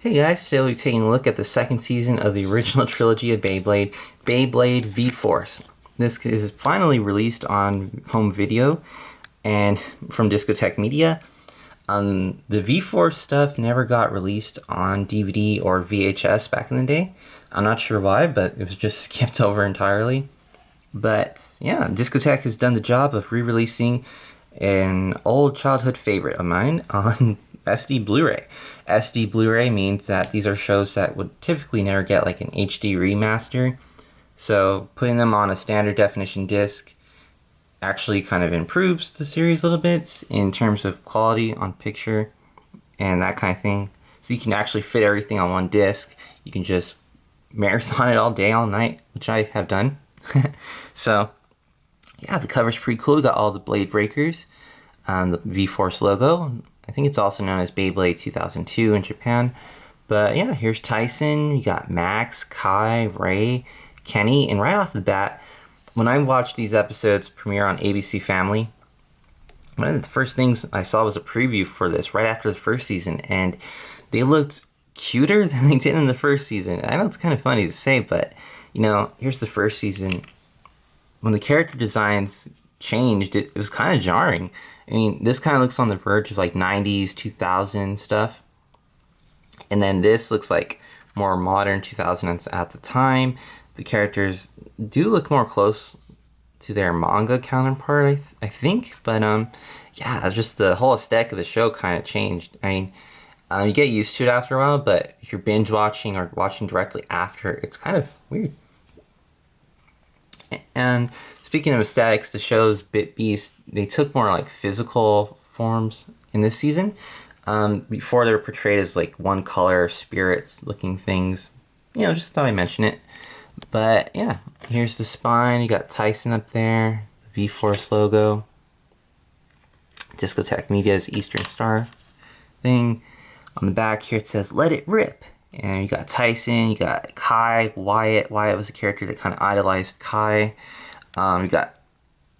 Hey guys, today we'll be taking a look at the second season of the original trilogy of Beyblade, Beyblade V-Force. This is finally released on home video and from Discotek Media. The V-Force stuff never got released on DVD or VHS back in the day. I'm not sure why, but it was just skipped over entirely. But yeah, Discotek has done the job of re-releasing an old childhood favorite of mine on SD Blu-ray. SD Blu-ray means that these are shows that would typically never get like an HD remaster. So putting them on a standard definition disc actually kind of improves the series a little bit in terms of quality on picture and that kind of thing. So you can actually fit everything on one disc. You can just marathon it all day, all night, which I have done. So yeah, the cover's pretty cool. We got all the blade breakers, the V-Force logo. I think it's also known as Beyblade 2002 in Japan. But yeah, here's Tyson. You got Max, Kai, Ray, Kenny. And right off the bat, when I watched these episodes premiere on ABCFamily, one of the first things I saw was a preview for this right after the first season. And they looked cuter than they did in the first season. I know it's kind of funny to say, but you know, here's the first season. When the character designs changed, it was kind of jarring. I mean, this kind of looks on the verge of like 90s, 2000 stuff. And then this looks like more modern 2000s at the time. The characters do look more close to their manga counterpart, I think. But yeah, just the whole aesthetic of the show kind of changed. I mean, you get used to it after a while, but if you're binge watching or watching directly after, it's kind of weird. And speaking of aesthetics, the show's Bit Beast, they took more like physical forms in this season. Before they were portrayed as like one color spirits looking things. You know, just thought I'd mention it. But yeah, here's the spine. You got Tyson up there, the V-Force logo, Discotek Media's Eastern Star thing. On the back here it says, "Let it rip." And you got Tyson, you got Kai, Wyatt. Wyatt was a character that kind of idolized Kai. You got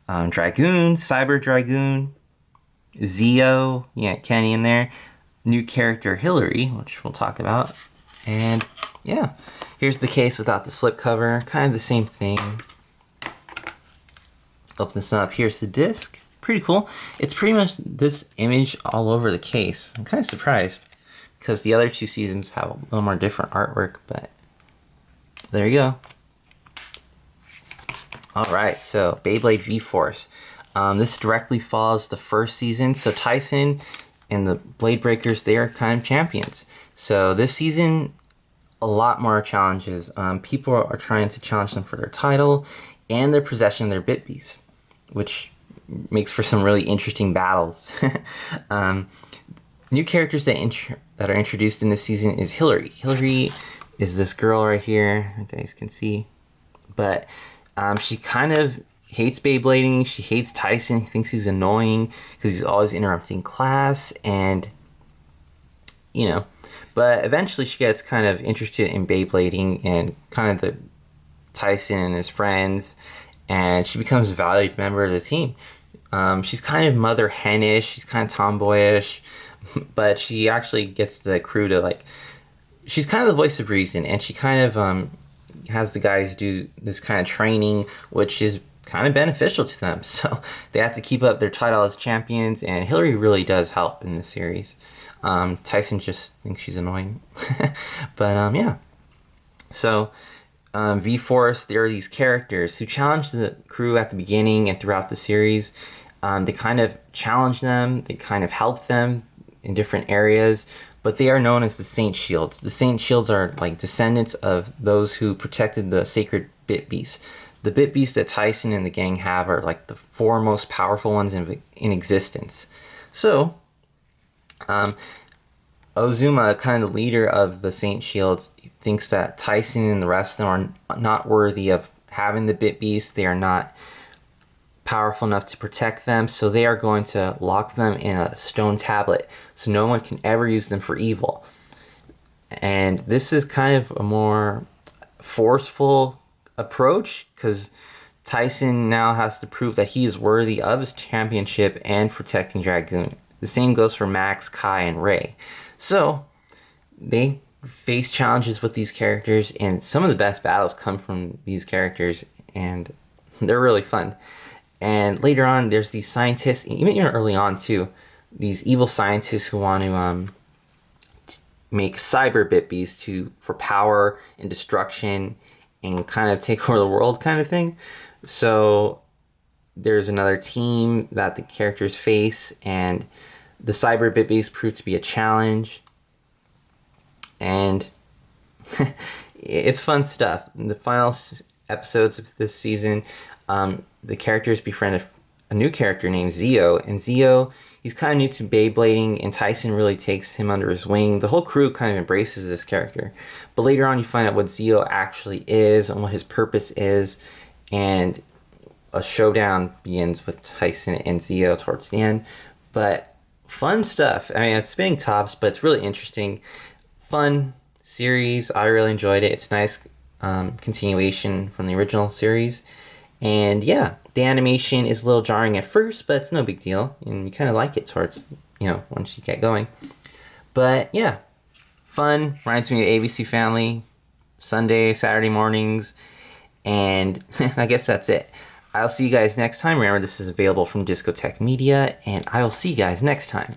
Dragoon, Cyber Dragoon, Zio, yeah, Kenny in there. New character Hillary, which we'll talk about. And yeah, here's the case without the slipcover. Kind of the same thing. Open this up. Here's the disc. Pretty cool. It's pretty much this image all over the case. I'm kind of surprised, because the other two seasons have a little more different artwork, but there you go. Alright, so Beyblade V-Force. This directly follows the first season. So Tyson and the Blade Breakers, they are kind of champions. So this season, a lot more challenges. People are trying to challenge them for their title and their possession of their Bit Beast, which makes for some really interesting battles. New characters that are introduced in this season is Hillary. Hillary is this girl right here, you guys can see. But she kind of hates Beyblading. She hates Tyson. He thinks he's annoying because he's always interrupting class. And, you know, but eventually she gets kind of interested in Beyblading and kind of the Tyson and his friends. And she becomes a valued member of the team. She's kind of mother henish. She's kind of tomboyish. But she actually gets the crew to like, she's kind of the voice of reason, and she kind of has the guys do this kind of training, which is kind of beneficial to them. So they have to keep up their title as champions, and Hillary really does help in this series. Tyson just thinks she's annoying. But yeah. So V-Force, there are these characters who challenge the crew at the beginning and throughout the series. They kind of challenge them, they kind of help them in different areas, but they are known as the Saint Shields. The Saint Shields are like descendants of those who protected the sacred Bit Beast. The Bit Beasts that Tyson and the gang have are like the four most powerful ones in existence. So, Ozuma, kind of the leader of the Saint Shields, thinks that Tyson and the rest of them are not worthy of having the Bit Beast. They are not powerful enough to protect them, so they are going to lock them in a stone tablet so no one can ever use them for evil. And this is kind of a more forceful approach, because Tyson now has to prove that he is worthy of his championship and protecting Dragoon. The same goes for Max, Kai, and Ray. So they face challenges with these characters, and some of the best battles come from these characters, and they're really fun. And later on, there's these scientists, even early on too, these evil scientists who want to make cyber Bit-Bees for power and destruction and kind of take over the world kind of thing. So there's another team that the characters face, and the cyber Bit-Bees prove to be a challenge. And it's fun stuff. In the final episodes of this season, the characters befriend a new character named Zeo. And Zeo, he's kind of new to Beyblading, and Tyson really takes him under his wing. The whole crew kind of embraces this character. But later on, you find out what Zeo actually is and what his purpose is. And a showdown begins with Tyson and Zeo towards the end. But fun stuff. I mean, it's spinning tops, but it's really interesting. Fun series. I really enjoyed it. It's a nice continuation from the original series. And yeah, the animation is a little jarring at first, but it's no big deal. And you kind of like it towards, once you get going. But yeah, fun. Reminds me of ABCFamily. Sunday, Saturday mornings. And I guess that's it. I'll see you guys next time. Remember, this is available from Discotek Media, and I will see you guys next time.